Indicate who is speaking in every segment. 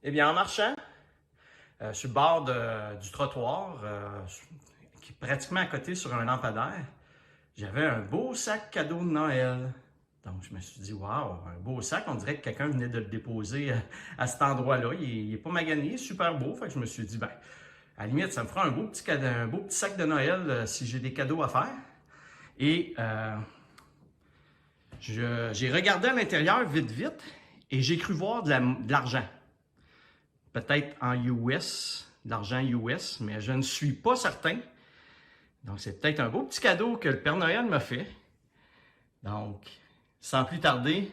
Speaker 1: Eh bien, en marchant sur le bord du trottoir, qui est pratiquement à côté sur un lampadaire, j'avais un beau sac cadeau de Noël. Donc, je me suis dit, waouh, un beau sac, on dirait que quelqu'un venait de le déposer à cet endroit-là. Il est pas magané, il est super beau. Fait que je me suis dit, ben, à la limite, ça me fera un beau petit, un beau petit sac de Noël si j'ai des cadeaux à faire. Et j'ai regardé à l'intérieur vite, vite, et j'ai cru voir de l'argent. Peut-être en US, de l'argent US, mais je ne suis pas certain. Donc, c'est peut-être un beau petit cadeau que le Père Noël m'a fait. Donc, sans plus tarder,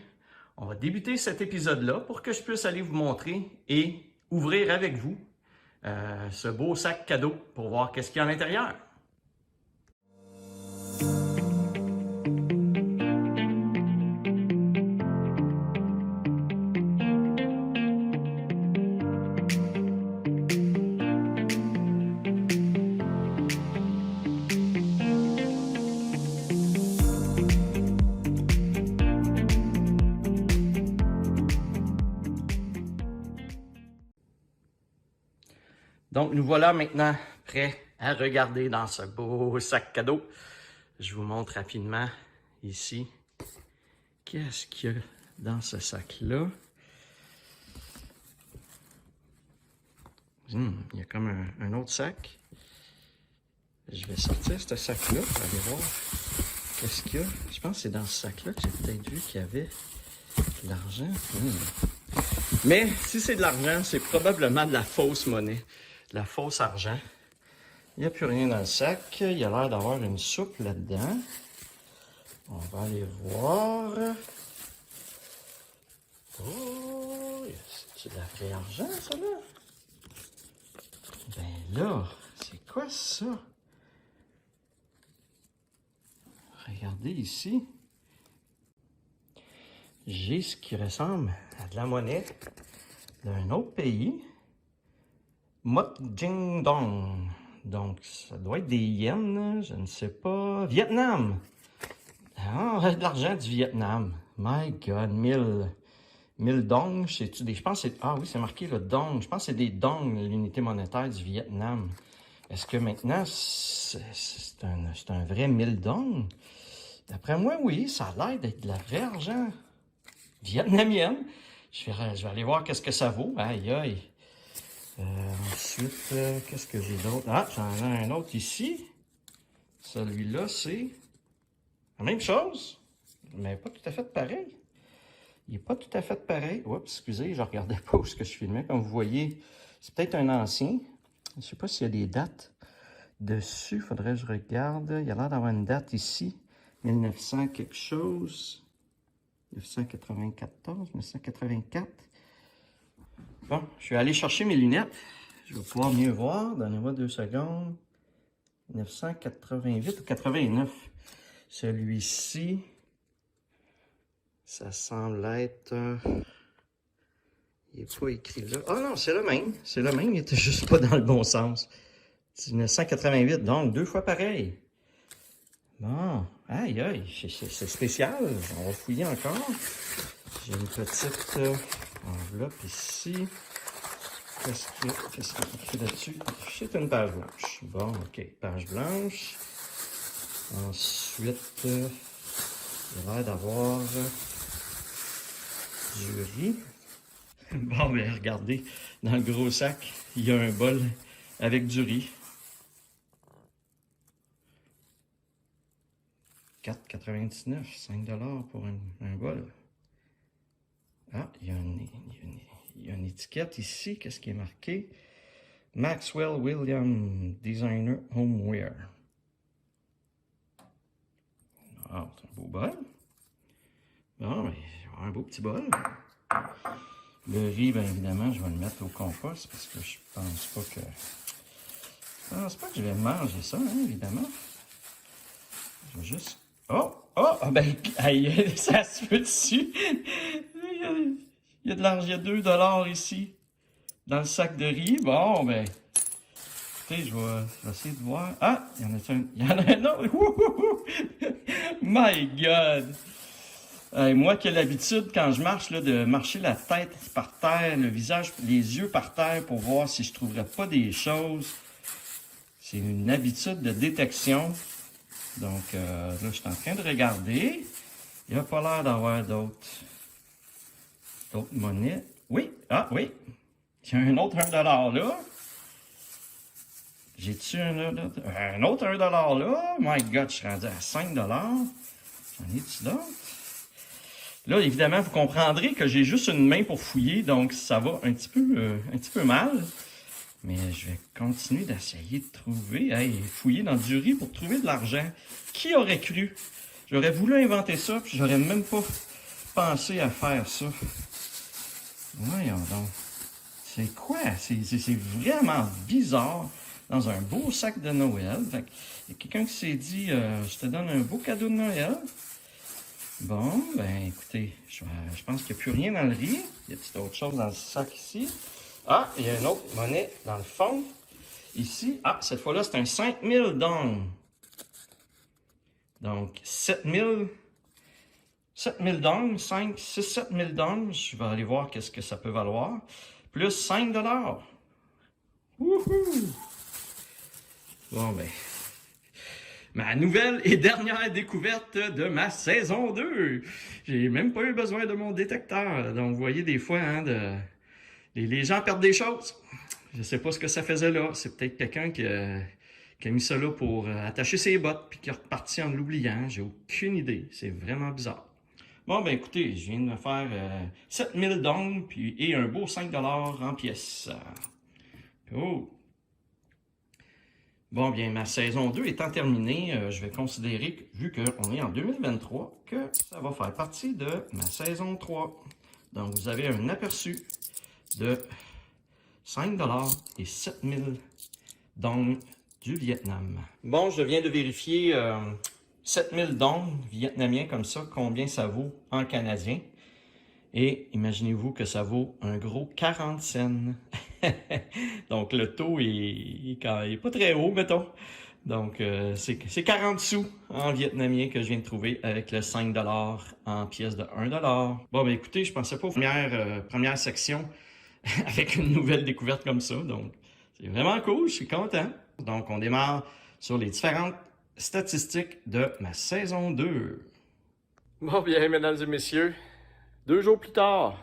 Speaker 1: on va débuter cet épisode-là pour que je puisse aller vous montrer et ouvrir avec vous ce beau sac cadeau pour voir qu'est-ce qu'il y a à l'intérieur. Donc, nous voilà maintenant prêts à regarder dans ce beau sac cadeau. Je vous montre rapidement ici qu'est-ce qu'il y a dans ce sac-là. Il y a comme un autre sac. Je vais sortir ce sac-là pour aller voir qu'est-ce qu'il y a. Je pense que c'est dans ce sac-là que j'ai peut-être vu qu'il y avait de l'argent. Mais si c'est de l'argent, c'est probablement de la fausse monnaie. De la fausse argent. Il n'y a plus rien dans le sac. Il y a l'air d'avoir une soupe là-dedans. On va aller voir. Oh, c'est de la vraie argent, ça, là? Ben là, c'est quoi ça? Regardez ici. J'ai ce qui ressemble à de la monnaie d'un autre pays. Mot Jing Dong. Donc, ça doit être des yens, je ne sais pas. Vietnam! Ah, de l'argent du Vietnam. My God, 1000 dong. Je pense que c'est... Ah oui, c'est marqué le dong. Je pense que c'est des dong, l'unité monétaire du Vietnam. Est-ce que maintenant, c'est un vrai 1000 dong? D'après moi, oui, ça a l'air d'être de la vraie argent vietnamienne. Je vais aller voir qu'est-ce que ça vaut. Aïe, aïe. Ensuite, qu'est-ce que j'ai d'autre? Ah, j'en ai un autre ici. Celui-là, c'est la même chose, mais pas tout à fait pareil. Il n'est pas tout à fait pareil. Oups, excusez, je ne regardais pas où ce que je filmais. Comme vous voyez, c'est peut-être un ancien. Je ne sais pas s'il y a des dates dessus. Il faudrait que je regarde. Il y a l'air d'avoir une date ici. 1900 quelque chose. 1994, 1984. Bon, je vais aller chercher mes lunettes. Je vais pouvoir mieux voir. Donnez-moi 2 secondes. 1988 ou 89. Celui-ci, ça semble être... il n'est pas écrit là. Ah non, c'est le même. C'est le même, il était juste pas dans le bon sens. 1988, donc 2 fois pareil. Bon, aïe, aïe, c'est spécial. On va fouiller encore. J'ai une petite enveloppe ici. Qu'est-ce qu'il y a écrit là-dessus? C'est une page blanche. Bon, ok, page blanche. Ensuite, il a l'air d'avoir du riz. Bon, ben regardez, dans le gros sac, il y a un bol avec du riz. 4,99, 5 $ pour un bol. Ah, il y a une étiquette ici. Qu'est-ce qui est marqué? Maxwell William Designer Homeware. Ah, c'est un beau bol. Bon, ben, je vais avoir un beau petit bol. Le riz, bien évidemment, je vais le mettre au compost parce que je pense pas que je vais manger ça, hein, évidemment. Je vais juste... Oh! Ben, aïe, ça se fait dessus. Il y a de l'argent, il y a 2 $ ici, dans le sac de riz. Bon, ben, écoutez, je vais essayer de voir. Ah, il y en a un autre. My God! Moi qui ai l'habitude, quand je marche, là, de marcher la tête par terre, le visage, les yeux par terre pour voir si je ne trouverais pas des choses. C'est une habitude de détection. Donc là, je suis en train de regarder. Il n'y a pas l'air d'avoir d'autres monnaies. Oui, ah oui. Il y a un autre 1$ là. J'ai-tu un autre 1$ là? My God, je suis rendu à 5$. J'en ai-tu d'autres? Là, évidemment, vous comprendrez que j'ai juste une main pour fouiller, donc ça va un petit peu mal. Mais je vais continuer d'essayer de trouver. Hey, fouiller dans du riz pour trouver de l'argent. Qui aurait cru? J'aurais voulu inventer ça, puis j'aurais même pas pensé à faire ça. Voyons donc. C'est quoi? C'est vraiment bizarre. Dans un beau sac de Noël. Fait il y a quelqu'un qui s'est dit, je te donne un beau cadeau de Noël. Bon, ben écoutez, je pense qu'il n'y a plus rien dans le riz. Il y a autre chose dans le sac ici. Ah, il y a une autre monnaie dans le fond. Ici, ah, cette fois-là, c'est un 5000 dong. Donc, 7000 dong, 7000 dong. Je vais aller voir qu'est-ce que ça peut valoir. Plus 5$. Wouhou! Bon, ben, ma nouvelle et dernière découverte de ma saison 2. J'ai même pas eu besoin de mon détecteur. Donc, vous voyez, des fois, hein, les gens perdent des choses. Je sais pas ce que ça faisait là. C'est peut-être quelqu'un qui a mis ça là pour attacher ses bottes puis qui est reparti en l'oubliant. J'ai aucune idée. C'est vraiment bizarre. Bon, ben, écoutez, je viens de me faire 7000 dong et un beau 5$ en pièces. Cool. Bon, bien, ma saison 2 étant terminée, je vais considérer, vu qu'on est en 2023, que ça va faire partie de ma saison 3. Donc, vous avez un aperçu de 5$ et 7000 dong du Vietnam. Bon, je viens de vérifier 7000 dong vietnamiens comme ça, combien ça vaut en canadien. Et imaginez-vous que ça vaut un gros 40 cents. Donc, le taux est pas très haut, mettons. Donc, c'est 40 sous en vietnamien que je viens de trouver avec le 5$ en pièces de 1$. Bon, ben écoutez, je pensais pas aux première section avec une nouvelle découverte comme ça. Donc, c'est vraiment cool, je suis content. Donc, on démarre sur les différentes statistiques de ma saison 2. Bon, bien, mesdames et messieurs, 2 jours plus tard,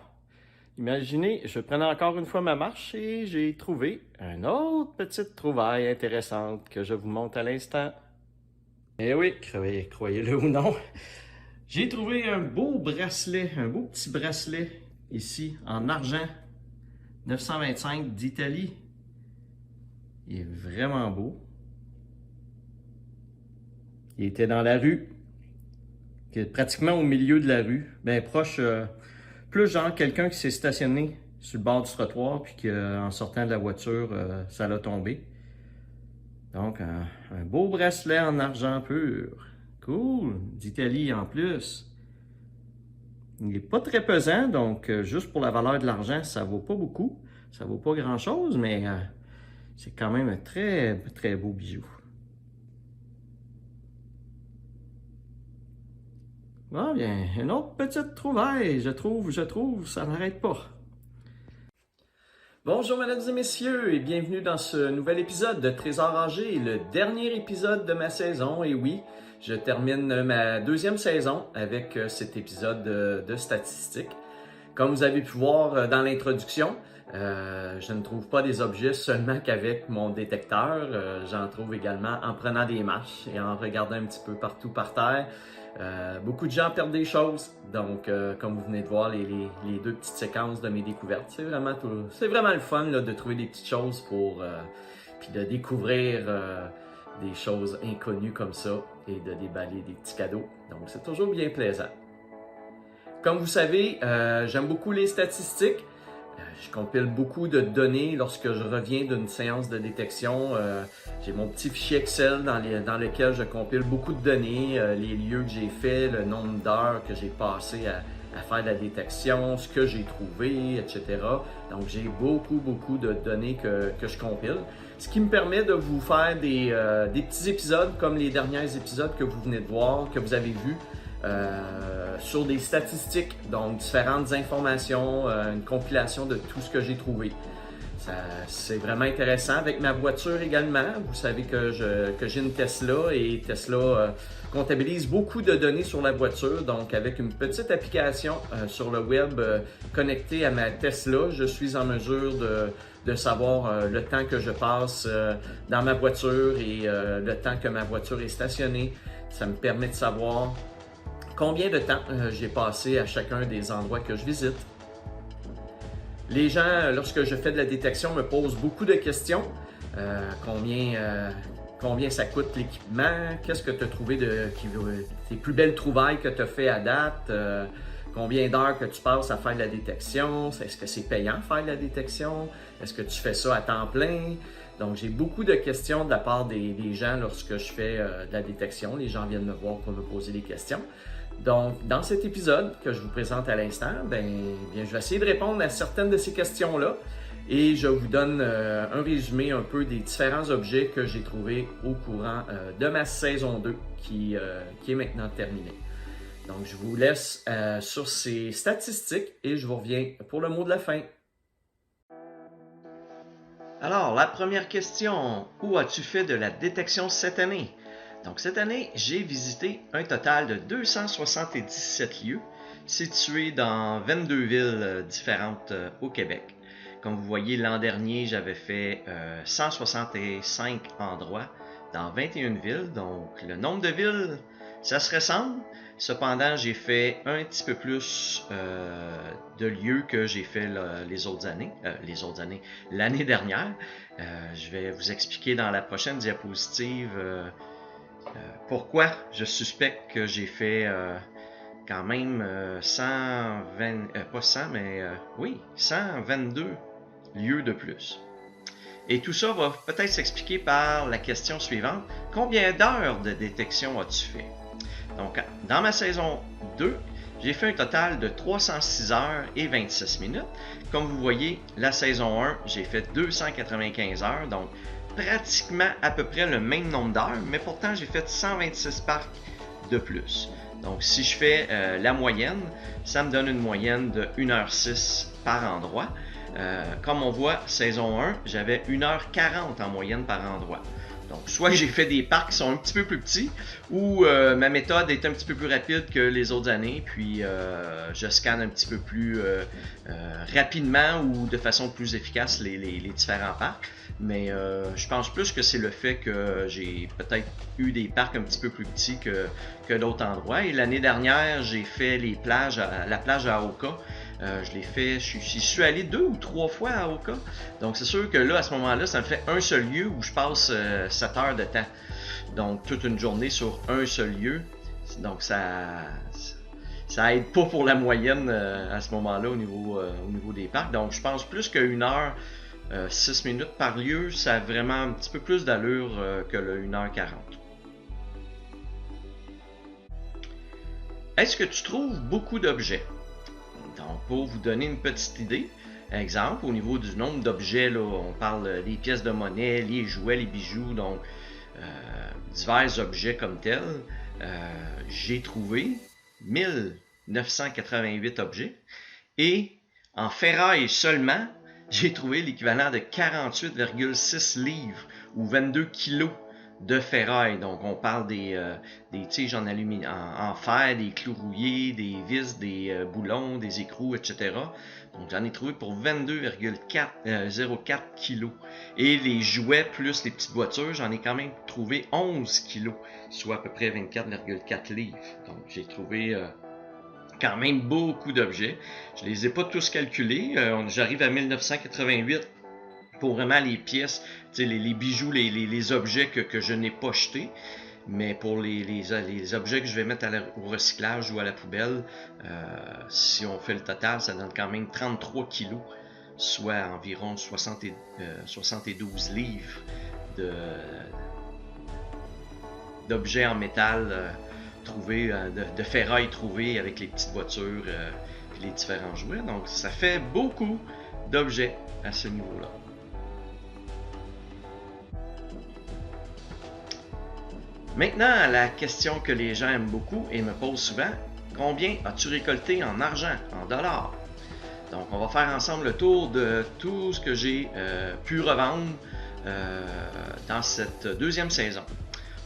Speaker 1: imaginez, je prenais encore une fois ma marche et j'ai trouvé une autre petite trouvaille intéressante que je vous montre à l'instant. Eh oui, croyez-le ou non, j'ai trouvé un beau bracelet, un beau petit bracelet ici en argent 925 d'Italie. Il est vraiment beau. Il était dans la rue, pratiquement au milieu de la rue, bien proche, plus genre quelqu'un qui s'est stationné sur le bord du trottoir puis qu'en sortant de la voiture, ça l'a tombé. Donc, un beau bracelet en argent pur. Cool, d'Italie en plus. Il n'est pas très pesant, donc juste pour la valeur de l'argent, ça vaut pas beaucoup. Ça vaut pas grand-chose, mais c'est quand même un très, très beau bijou. Ah bien, une autre petite trouvaille, je trouve, ça n'arrête pas. Bonjour mesdames et messieurs et bienvenue dans ce nouvel épisode de Trésor âgé, le dernier épisode de ma saison. Et oui, je termine ma deuxième saison avec cet épisode de statistiques. Comme vous avez pu voir dans l'introduction, je ne trouve pas des objets seulement qu'avec mon détecteur. J'en trouve également en prenant des marches et en regardant un petit peu partout par terre. Beaucoup de gens perdent des choses, donc comme vous venez de voir les 2 petites séquences de mes découvertes, c'est vraiment le fun là, de trouver des petites choses puis de découvrir des choses inconnues comme ça et de déballer des petits cadeaux, donc c'est toujours bien plaisant. Comme vous savez, j'aime beaucoup les statistiques. Je compile beaucoup de données lorsque je reviens d'une séance de détection. J'ai mon petit fichier Excel dans lequel je compile beaucoup de données, les lieux que j'ai faits, le nombre d'heures que j'ai passé à faire de la détection, ce que j'ai trouvé, etc. Donc j'ai beaucoup de données que je compile. Ce qui me permet de vous faire des petits épisodes comme les derniers épisodes que vous venez de voir, que vous avez vus. sur des statistiques, donc différentes informations, une compilation de tout ce que j'ai trouvé. C'est vraiment intéressant avec ma voiture également. Vous savez que j'ai une Tesla et Tesla comptabilise beaucoup de données sur la voiture. Donc avec une petite application sur le web connectée à ma Tesla, je suis en mesure de savoir le temps que je passe dans ma voiture et le temps que ma voiture est stationnée. Ça me permet de savoir combien de temps j'ai passé à chacun des endroits que je visite. Les gens, lorsque je fais de la détection, me posent beaucoup de questions. Combien ça coûte l'équipement? Qu'est-ce que tu as trouvé tes plus belles trouvailles que tu as fait à date? Combien d'heures que tu passes à faire de la détection? Est-ce que c'est payant faire de la détection? Est-ce que tu fais ça à temps plein? Donc, j'ai beaucoup de questions de la part des gens lorsque je fais de la détection. Les gens viennent me voir pour me poser des questions. Donc, dans cet épisode que je vous présente à l'instant, je vais essayer de répondre à certaines de ces questions-là et je vous donne un résumé un peu des différents objets que j'ai trouvés au courant de ma saison 2 qui est maintenant terminée. Donc, je vous laisse sur ces statistiques et je vous reviens pour le mot de la fin. Alors, la première question, où as-tu fait de la détection cette année? Donc cette année, j'ai visité un total de 277 lieux situés dans 22 villes différentes au Québec. Comme vous voyez, l'an dernier, j'avais fait 165 endroits dans 21 villes. Donc le nombre de villes, ça se ressemble. Cependant, j'ai fait un petit peu plus de lieux que j'ai fait l'année dernière. Je vais vous expliquer dans la prochaine diapositive pourquoi je suspecte que j'ai fait quand même 122 lieux de plus. Et tout ça va peut-être s'expliquer par la question suivante. Combien d'heures de détection as-tu fait? Donc, dans ma saison 2, j'ai fait un total de 306 heures et 26 minutes. Comme vous voyez, la saison 1, j'ai fait 295 heures, donc pratiquement à peu près le même nombre d'heures, mais pourtant j'ai fait 126 parcs de plus. Donc si je fais la moyenne, ça me donne une moyenne de 1h06 par endroit. Comme on voit, saison 1, j'avais 1h40 en moyenne par endroit. Donc soit j'ai fait des parcs qui sont un petit peu plus petits, ou ma méthode est un petit peu plus rapide que les autres années, puis je scanne un petit peu plus rapidement ou de façon plus efficace les différents parcs. Mais je pense plus que c'est le fait que j'ai peut-être eu des parcs un petit peu plus petits que d'autres endroits. Et l'année dernière, j'ai fait la plage à Aoka. Je suis allé 2 ou 3 fois à Aoka. Donc c'est sûr que là, à ce moment-là, ça me fait un seul lieu où je passe 7 heures de temps. Donc toute une journée sur un seul lieu. Donc ça aide pas pour la moyenne à ce moment-là au niveau des parcs. Donc je pense plus qu'une heure 6 minutes par lieu, ça a vraiment un petit peu plus d'allure que le 1h40. Est-ce que tu trouves beaucoup d'objets? Donc, pour vous donner une petite idée, exemple, au niveau du nombre d'objets, là, on parle des pièces de monnaie, les jouets, les bijoux, donc divers objets comme tels. J'ai trouvé 1988 objets et en ferraille seulement, j'ai trouvé l'équivalent de 48,6 livres ou 22 kilos de ferraille. Donc, on parle des tiges en fer, des clous rouillés, des vis, des boulons, des écrous, etc. Donc, j'en ai trouvé pour 22,04 kilos. Et les jouets plus les petites voitures, j'en ai quand même trouvé 11 kilos, soit à peu près 24,4 livres. Donc, j'ai trouvé quand même beaucoup d'objets. Je les ai pas tous calculés. J'arrive à 1988 pour vraiment les pièces, les bijoux, les objets que je n'ai pas jetés. Mais pour les objets que je vais mettre au recyclage ou à la poubelle, si on fait le total, ça donne quand même 33 kilos, soit environ 72 livres d'objets en métal trouvés, de ferraille trouvée avec les petites voitures et les différents jouets. Donc ça fait beaucoup d'objets à ce niveau-là. Maintenant, la question que les gens aiment beaucoup et me posent souvent, combien as-tu récolté en argent, en dollars? Donc, on va faire ensemble le tour de tout ce que j'ai pu revendre dans cette deuxième saison.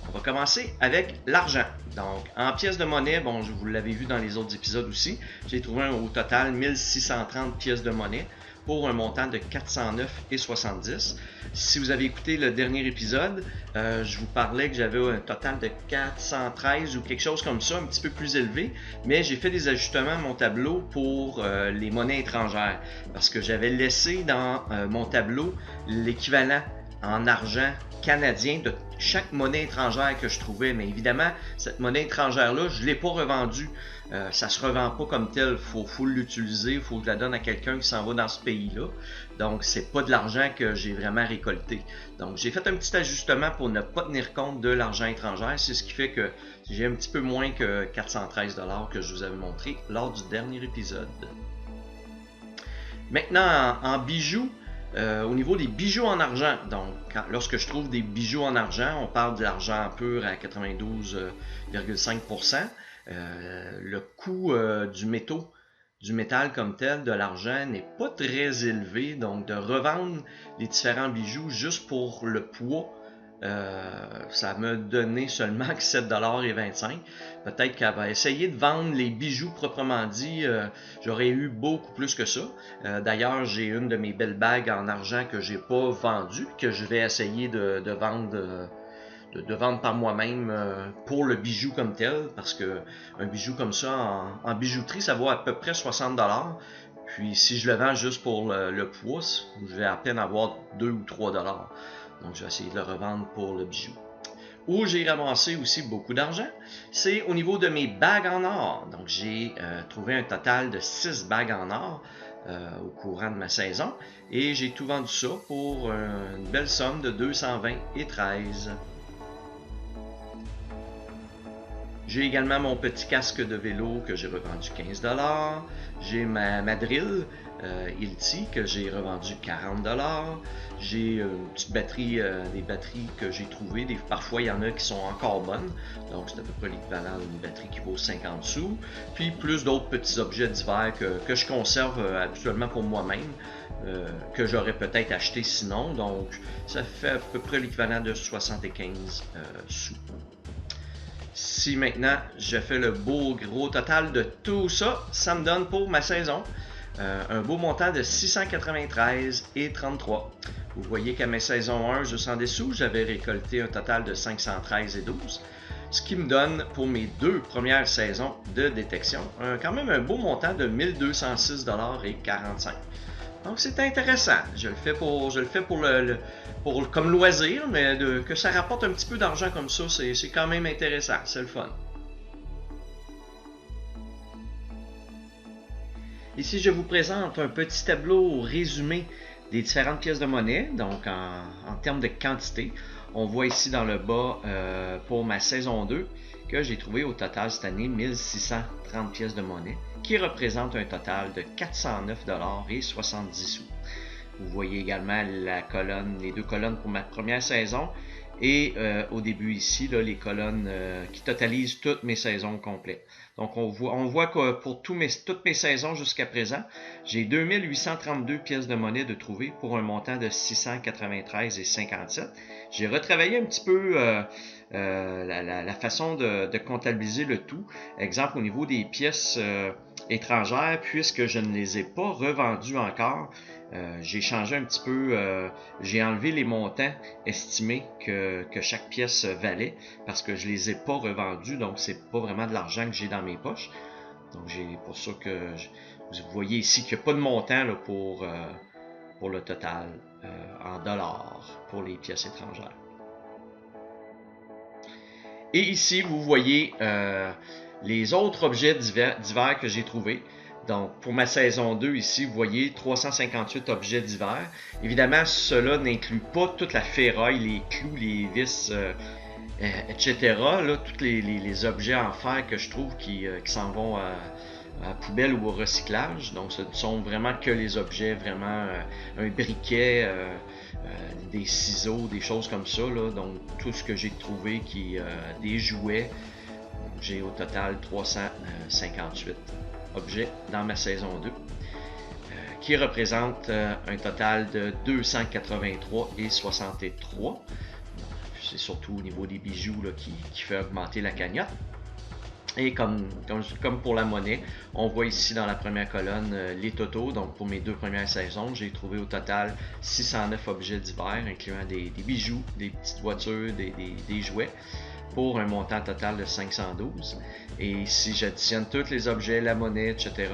Speaker 1: On va commencer avec l'argent. Donc, en pièces de monnaie, bon, vous l'avez vu dans les autres épisodes aussi, j'ai trouvé au total 1630 pièces de monnaie pour un montant de 409,70. Si vous avez écouté le dernier épisode, je vous parlais que j'avais un total de 413 ou quelque chose comme ça, un petit peu plus élevé, mais j'ai fait des ajustements à mon tableau pour les monnaies étrangères, parce que j'avais laissé dans mon tableau l'équivalent en argent canadien de chaque monnaie étrangère que je trouvais. Mais évidemment, cette monnaie étrangère-là, je ne l'ai pas revendue. Ça ne se revend pas comme tel. Il faut l'utiliser, il faut que je la donne à quelqu'un qui s'en va dans ce pays-là. Donc, c'est pas de l'argent que j'ai vraiment récolté. Donc, j'ai fait un petit ajustement pour ne pas tenir compte de l'argent étranger. C'est ce qui fait que j'ai un petit peu moins que 413 $ que je vous avais montré lors du dernier épisode. Maintenant, en bijoux, au niveau des bijoux en argent, donc lorsque je trouve des bijoux en argent, on parle de l'argent pur à 92,5%. Le coût du métal comme tel, de l'argent, n'est pas très élevé. Donc de revendre les différents bijoux juste pour le poids, ça m'a donné seulement que 7,25 $. Peut-être qu'elle va essayer de vendre les bijoux proprement dit, j'aurais eu beaucoup plus que ça. D'ailleurs, j'ai une de mes belles bagues en argent que j'ai pas vendue, que je vais essayer de vendre par moi-même pour le bijou comme tel, parce que un bijou comme ça en bijouterie, ça vaut à peu près 60 $. Puis si je le vends juste pour le poids, je vais à peine avoir 2 ou 3 $. Donc, je vais essayer de le revendre pour le bijou. Où j'ai ramassé aussi beaucoup d'argent, c'est au niveau de mes bagues en or. Donc, j'ai trouvé un total de 6 bagues en or au courant de ma saison. Et j'ai tout vendu ça pour une belle somme de 220,13 $. J'ai également mon petit casque de vélo que j'ai revendu 15 $. J'ai ma drill Hilti que j'ai revendu 40 $. J'ai une petite batterie, des batteries que j'ai trouvées. Parfois, il y en a qui sont encore bonnes. Donc, c'est à peu près l'équivalent d'une batterie qui vaut 50 sous. Puis, plus d'autres petits objets divers que je conserve habituellement pour moi-même, que j'aurais peut-être acheté sinon. Donc, ça fait à peu près l'équivalent de 75 sous. Si maintenant je fais le beau gros total de tout ça, ça me donne pour ma saison un beau montant de 693,33 $. Vous voyez qu'à ma saison 1, juste en dessous, j'avais récolté un total de 513,12 $. Ce qui me donne pour mes 2 premières saisons de détection quand même un beau montant de 1206,45 $. Donc c'est intéressant. Je le fais pour comme loisir, mais que ça rapporte un petit peu d'argent comme ça, c'est quand même intéressant, c'est le fun. Ici, je vous présente un petit tableau résumé des différentes pièces de monnaie, donc en termes de quantité. On voit ici dans le bas, pour ma saison 2, que j'ai trouvé au total cette année 1630 pièces de monnaie, qui représente un total de 409,70 $. Vous voyez également les 2 colonnes pour ma première saison et au début ici, là, les colonnes qui totalisent toutes mes saisons complètes. Donc on voit que pour toutes mes saisons jusqu'à présent, j'ai 2832 pièces de monnaie de trouver pour un montant de 693,57 $. J'ai retravaillé un petit peu la façon de comptabiliser le tout. Exemple, au niveau des pièces étrangères, puisque je ne les ai pas revendues encore, j'ai changé un petit peu, j'ai enlevé les montants estimés que chaque pièce valait parce que je les ai pas revendus, donc c'est pas vraiment de l'argent que j'ai dans mes poches. Donc j'ai pour ça que vous voyez ici qu'il n'y a pas de montant là, pour le total en dollars pour les pièces étrangères. Et ici vous voyez les autres objets divers que j'ai trouvés. Donc, pour ma saison 2, ici, vous voyez 358 objets divers. Évidemment, cela n'inclut pas toute la ferraille, les clous, les vis, etc. Là, tous les objets en fer que je trouve qui s'en vont à poubelle ou au recyclage. Donc, ce ne sont vraiment que les objets, vraiment un briquet, des ciseaux, des choses comme ça, là. Donc, tout ce que j'ai trouvé des jouets. J'ai au total 358 objets dans ma saison 2, qui représente un total de 283,63. C'est surtout au niveau des bijoux là, qui fait augmenter la cagnotte. Et comme pour la monnaie, on voit ici dans la première colonne les totaux. Donc pour mes 2 premières saisons, j'ai trouvé au total 609 objets divers, incluant des bijoux, des petites voitures, des jouets, pour un montant total de 512. Et si j'additionne tous les objets, la monnaie, etc.,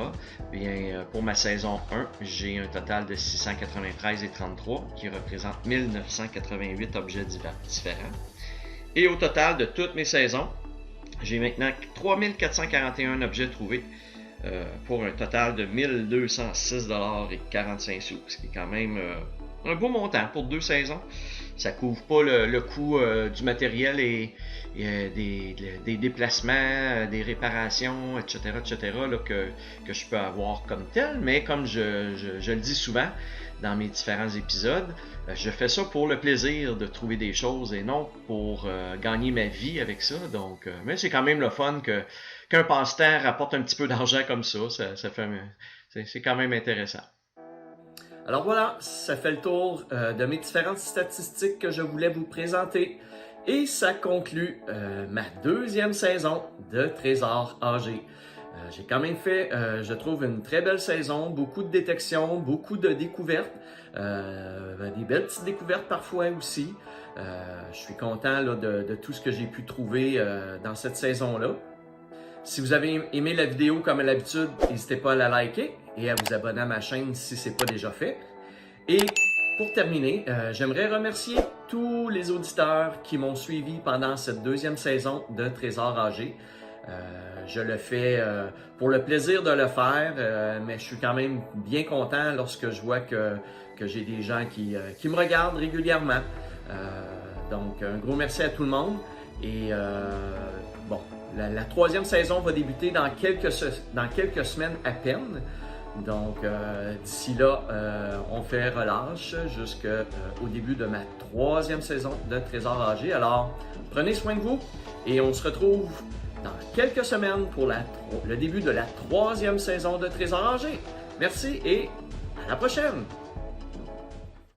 Speaker 1: bien, pour ma saison 1, j'ai un total de 693,33 qui représente 1988 objets différents. Et au total de toutes mes saisons, j'ai maintenant 3441 objets trouvés pour un total de 1206,45 $, ce qui est quand même un beau montant pour 2 saisons. Ça couvre pas le coût du matériel et des déplacements, des réparations, etc., là, que je peux avoir comme tel. Mais comme je le dis souvent dans mes différents épisodes, je fais ça pour le plaisir de trouver des choses et non pour gagner ma vie avec ça. Donc, mais c'est quand même le fun qu'un passe-temps rapporte un petit peu d'argent comme ça. C'est quand même intéressant. Alors voilà, ça fait le tour de mes différentes statistiques que je voulais vous présenter. Et ça conclut ma 2e saison de Trésor âgé. J'ai quand même fait, je trouve, une très belle saison, beaucoup de détections, beaucoup de découvertes, des belles petites découvertes parfois aussi. Je suis content là, de tout ce que j'ai pu trouver dans cette saison-là. Si vous avez aimé la vidéo comme à l'habitude, n'hésitez pas à la liker et à vous abonner à ma chaîne si ce n'est pas déjà fait. Et pour terminer, j'aimerais remercier tous les auditeurs qui m'ont suivi pendant cette 2e saison de Trésor âgé. Je le fais pour le plaisir de le faire, mais je suis quand même bien content lorsque je vois que j'ai des gens qui me regardent régulièrement. Donc, un gros merci à tout le monde. Et bon, la 3e saison va débuter dans quelques semaines à peine. Donc, d'ici là, on fait relâche jusqu'au début de ma 3e saison de Trésor âgé. Alors, prenez soin de vous et on se retrouve dans quelques semaines pour le début de la 3e saison de Trésor âgé. Merci et à la prochaine!